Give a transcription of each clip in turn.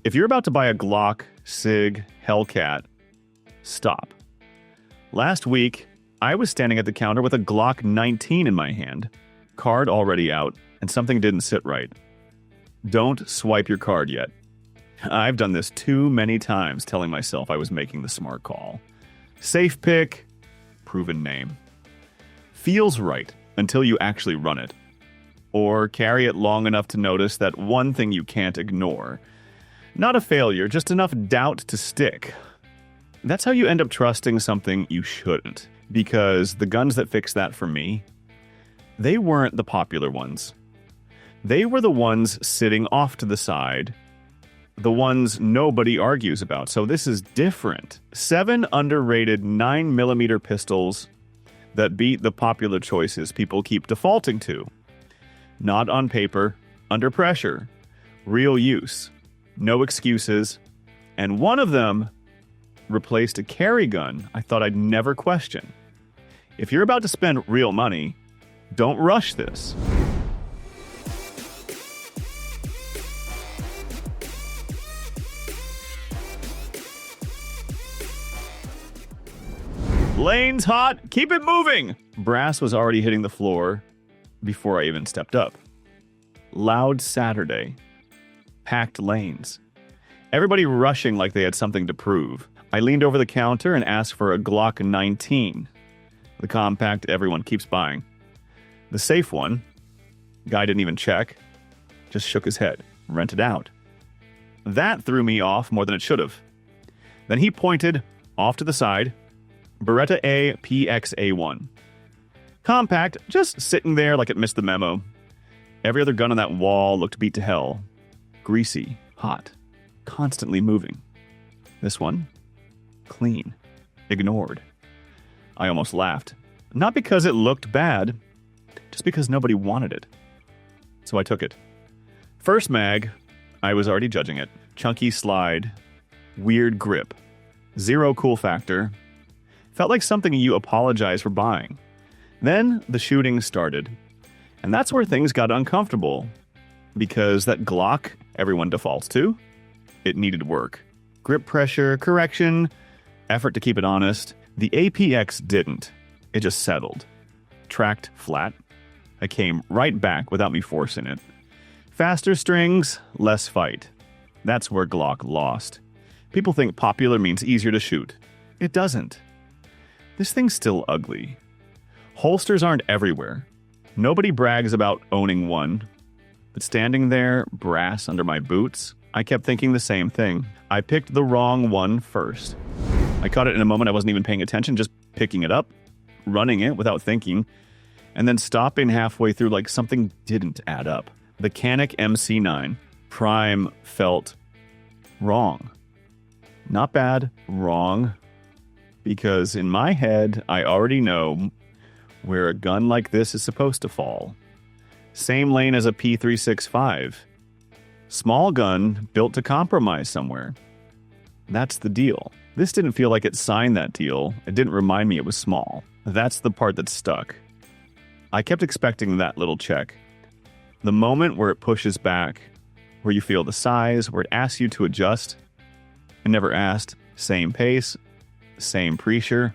If you're about to buy a Glock, SIG, Hellcat, stop. Last week, I was standing at the counter with a Glock 19 in my hand, card already out, and something didn't sit right. Don't swipe your card yet. I've done this too many times, telling myself I was making the smart call. Safe pick, proven name. Feels right until you actually run it. Or carry it long enough to notice that one thing you can't ignore. Not a failure, just enough doubt to stick. That's how you end up trusting something you shouldn't. Because the guns that fixed that for me, they weren't the popular ones. They were the ones sitting off to the side. The ones nobody argues about. So this is different. 7 underrated 9mm pistols that beat the popular choices people keep defaulting to. Not on paper, under pressure, real use, no excuses, and one of them replaced a carry gun I thought I'd never question. If you're about to spend real money, don't rush this. Lane's hot, keep it moving! Brass was already hitting the floor before I even stepped up. Loud Saturday. Packed lanes. Everybody rushing like they had something to prove. I leaned over the counter and asked for a Glock 19. The compact everyone keeps buying. The safe one, guy didn't even check, just shook his head, rented out. That threw me off more than it should have. Then he pointed off to the side, Beretta A PXA1. Compact, just sitting there like it missed the memo. Every other gun on that wall looked beat to hell. Greasy, hot, constantly moving. This one, clean, ignored. I almost laughed. Not because it looked bad, just because nobody wanted it. So I took it. First mag, I was already judging it. Chunky slide, weird grip, zero cool factor. Felt like something you apologize for buying. Then the shooting started. And that's where things got uncomfortable. Because that Glock everyone defaults to, it needed work. Grip pressure, correction, effort to keep it honest. The APX didn't. It just settled. Tracked flat. I came right back without me forcing it. Faster strings, less fight. That's where Glock lost. People think popular means easier to shoot. It doesn't. This thing's still ugly. Holsters aren't everywhere. Nobody brags about owning one. But standing there, brass under my boots, I kept thinking the same thing. I picked the wrong one first. I caught it in a moment I wasn't even paying attention, just picking it up, running it without thinking, and then stopping halfway through like something didn't add up. The Canik MC9 Prime felt wrong. Not bad, wrong. Because in my head, I already know where a gun like this is supposed to fall. Same lane as a P365. Small gun built to compromise somewhere. That's the deal. This didn't feel like it signed that deal. It didn't remind me it was small. That's the part that stuck. I kept expecting that little check. The moment where it pushes back, where you feel the size, where it asks you to adjust. It never asked. Same pace, same pressure,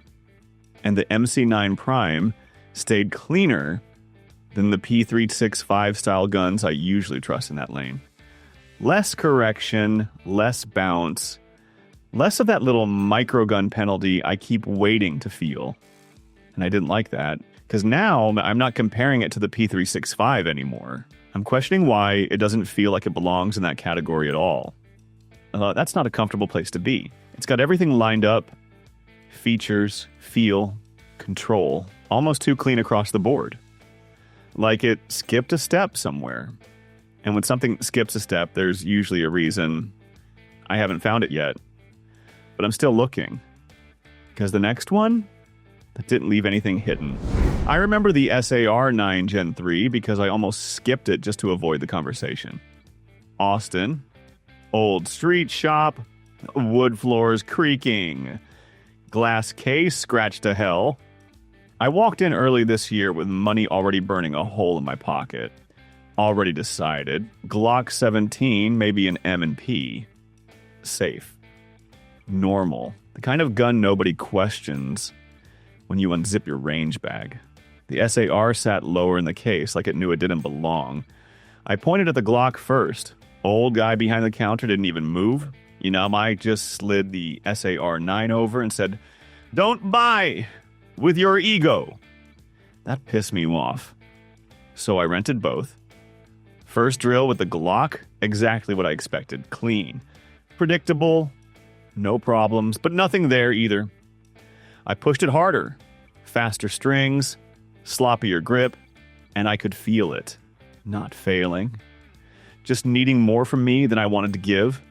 and the MC9 Prime stayed cleaner than the P365 style guns I usually trust in that lane. Less correction, less bounce, less of that little microgun penalty I keep waiting to feel. And I didn't like that, because now I'm not comparing it to the P365 anymore. I'm questioning why it doesn't feel like it belongs in that category at all. That's not a comfortable place to be. It's got everything lined up. Features, feel, control, almost too clean across the board. Like it skipped a step somewhere. And when something skips a step, there's usually a reason. I haven't found it yet. But I'm still looking. Because the next one, that didn't leave anything hidden. I remember the SAR 9 Gen 3 because I almost skipped it just to avoid the conversation. Austin, old street shop, wood floors creaking, glass case scratched to hell. I walked in early this year with money already burning a hole in my pocket. Already decided, Glock 17 may be an M&P. safe, normal, the kind of gun nobody questions when you unzip your range bag. The SAR sat lower in the case like it knew it didn't belong. I pointed at the Glock first. Old guy behind the counter didn't even move. I just slid the SAR-9 over and said, "Don't buy with your ego." That pissed me off. So I rented both. First drill with the Glock, exactly what I expected. Clean. Predictable. No problems, but nothing there either. I pushed it harder. Faster strings, sloppier grip, and I could feel it. Not failing. Just needing more from me than I wanted to give.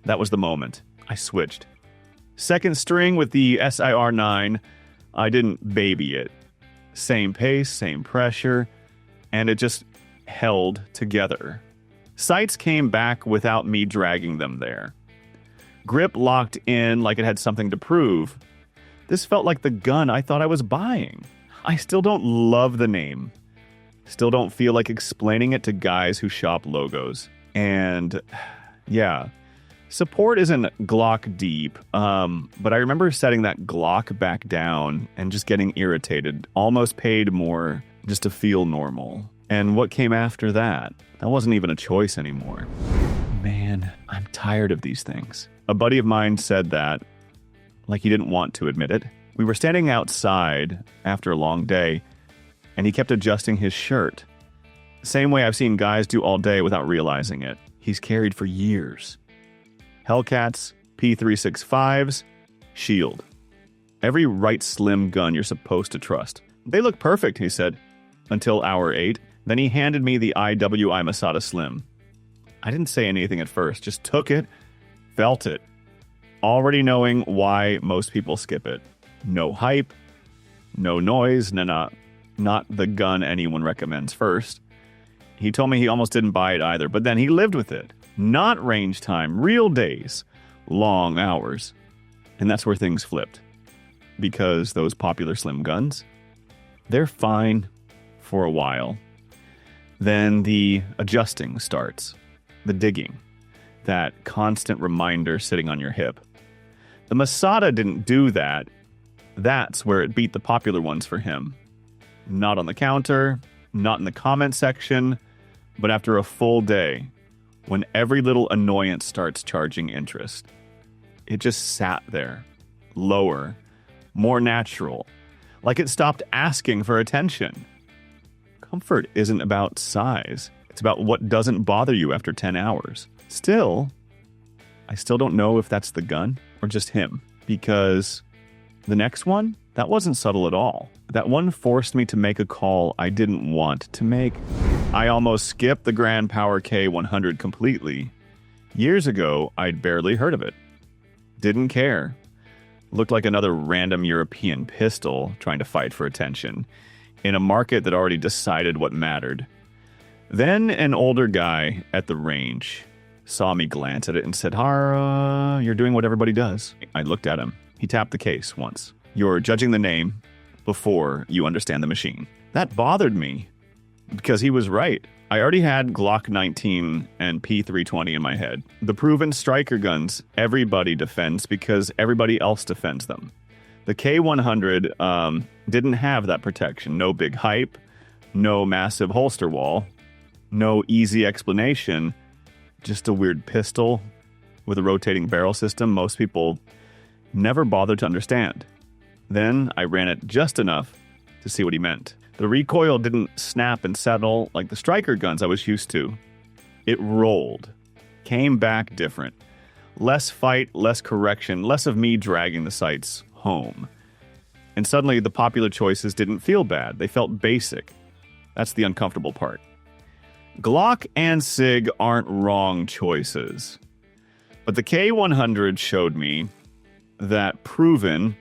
That was the moment. I switched. Second string with the SIR-9, I didn't baby it. Same pace, same pressure, and it just held together. Sights came back without me dragging them there. Grip locked in like it had something to prove. This felt like the gun I thought I was buying. I still don't love the name. Still don't feel like explaining it to guys who shop logos. And yeah, support isn't Glock deep, but I remember setting that Glock back down and just getting irritated. Almost paid more just to feel normal. And what came after that? That wasn't even a choice anymore. Man, I'm tired of these things. A buddy of mine said that, like he didn't want to admit it. We were standing outside after a long day, and he kept adjusting his shirt. Same way I've seen guys do all day without realizing it. He's carried for years. Hellcats, P365s, Shield. Every right slim gun you're supposed to trust. They look perfect, he said, until hour 8. Then he handed me the IWI Masada Slim. I didn't say anything at first, just took it, felt it, already knowing why most people skip it. No hype, no noise, not the gun anyone recommends first. He told me he almost didn't buy it either, but then he lived with it. Not range time, real days, long hours. And that's where things flipped. Because those popular slim guns, they're fine for a while. Then the adjusting starts, the digging, that constant reminder sitting on your hip. The Masada didn't do that. That's where it beat the popular ones for him. Not on the counter, not in the comment section, but after a full day, when every little annoyance starts charging interest. It just sat there, lower, more natural, like it stopped asking for attention. Comfort isn't about size. It's about what doesn't bother you after 10 hours. Still, I still don't know if that's the gun or just him, because the next one, that wasn't subtle at all. That one forced me to make a call I didn't want to make. I almost skipped the Grand Power K100 completely. Years ago, I'd barely heard of it. Didn't care. Looked like another random European pistol trying to fight for attention in a market that already decided what mattered. Then an older guy at the range saw me glance at it and said, "Hara, you're doing what everybody does." I looked at him. He tapped the case once. "You're judging the name before you understand the machine." That bothered me because he was right. I already had Glock 19 and P320 in my head. The proven striker guns everybody defends because everybody else defends them. The K100 didn't have that protection. No big hype, no massive holster wall, no easy explanation, just a weird pistol with a rotating barrel system most people never bothered to understand. Then I ran it just enough to see what he meant. The recoil didn't snap and settle like the striker guns I was used to. It rolled, came back different. Less fight, less correction, less of me dragging the sights home. And suddenly the popular choices didn't feel bad. They felt basic. That's the uncomfortable part. Glock and SIG aren't wrong choices. But the K100 showed me that proven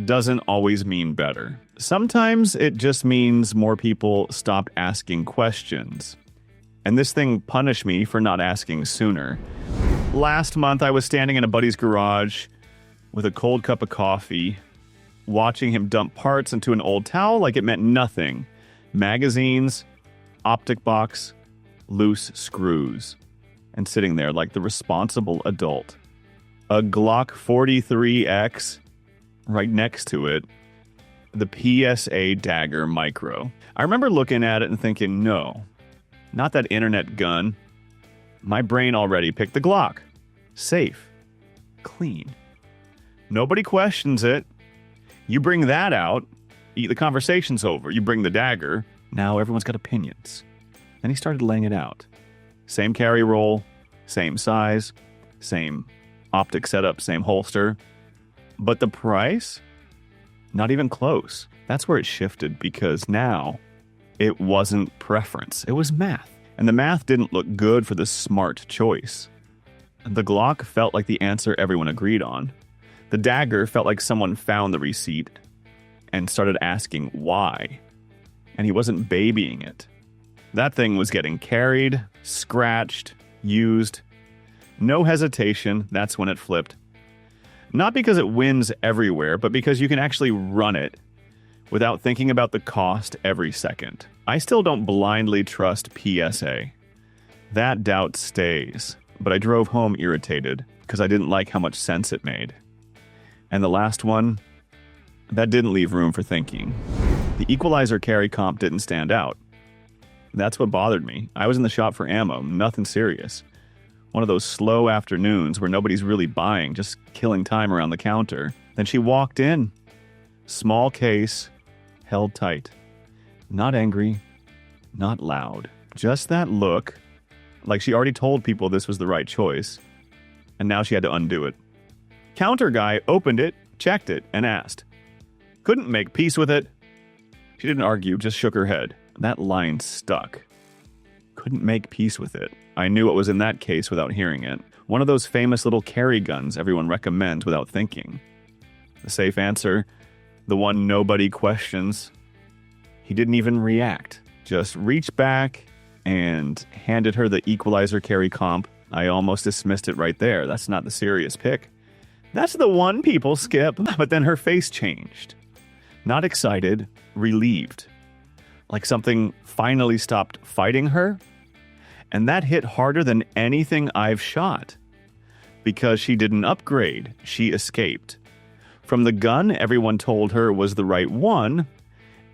doesn't always mean better. Sometimes it just means more people stopped asking questions. And this thing punished me for not asking sooner. Last month, I was standing in a buddy's garage with a cold cup of coffee, watching him dump parts into an old towel like it meant nothing. Magazines, optic box, loose screws. And sitting there like the responsible adult. a Glock 43X right next to it, the PSA Dagger Micro. I remember looking at it and thinking, no, not that internet gun. My brain already picked the Glock. Safe. Clean. Nobody questions it. You bring that out, the conversation's over. You bring the dagger, now everyone's got opinions. Then he started laying it out. Same carry roll, same size, same optic setup, same holster. But the price? Not even close. That's where it shifted, because now it wasn't preference. It was math. And the math didn't look good for the smart choice. The Glock felt like the answer everyone agreed on. The dagger felt like someone found the receipt and started asking why. And he wasn't babying it. That thing was getting carried, scratched, used. No hesitation, that's when it flipped. Not because it wins everywhere, but because you can actually run it without thinking about the cost every second. I still don't blindly trust PSA. That doubt stays, but I drove home irritated because I didn't like how much sense it made. And the last one, that didn't leave room for thinking. The equalizer carry comp didn't stand out. That's what bothered me. I was in the shop for ammo, nothing serious. One of those slow afternoons where nobody's really buying, just killing time around the counter. Then she walked in. Small case, held tight. Not angry, not loud. Just that look, like she already told people this was the right choice, and now she had to undo it. Counter guy opened it, checked it, and asked. Couldn't make peace with it. She didn't argue, just shook her head. That line stuck. Couldn't make peace with it. I knew what was in that case without hearing it. One of those famous little carry guns everyone recommends without thinking. The safe answer, the one nobody questions. He didn't even react. Just reached back and handed her the equalizer carry comp. I almost dismissed it right there. That's not the serious pick. That's the one people skip. But then her face changed. Not excited, relieved. Like something finally stopped fighting her. And that hit harder than anything I've shot. Because she didn't upgrade, she escaped. From the gun everyone told her was the right one,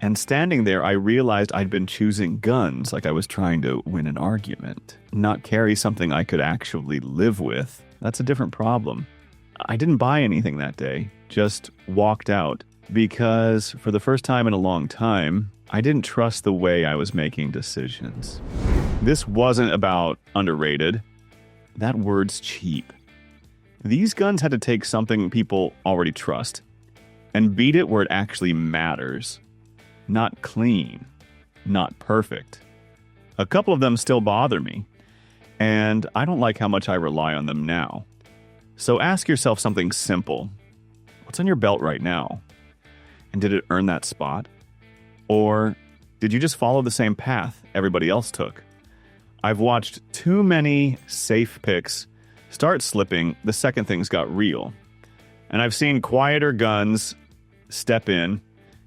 and standing there I realized I'd been choosing guns like I was trying to win an argument. Not carry something I could actually live with. That's a different problem. I didn't buy anything that day, just walked out. Because for the first time in a long time, I didn't trust the way I was making decisions. This wasn't about underrated. That word's cheap. These guns had to take something people already trust and beat it where it actually matters. Not clean, not perfect. A couple of them still bother me, and I don't like how much I rely on them now. So ask yourself something simple. What's on your belt right now? And did it earn that spot? Or did you just follow the same path everybody else took? I've watched too many safe picks start slipping the second things got real. And I've seen quieter guns step in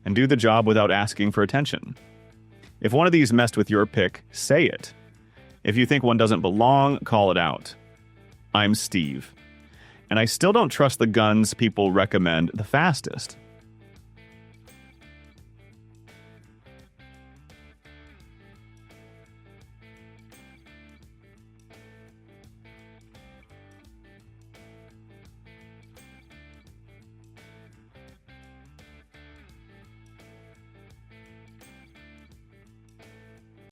and do the job without asking for attention. If one of these messed with your pick, say it. If you think one doesn't belong, call it out. I'm Steve. And I still don't trust the guns people recommend the fastest.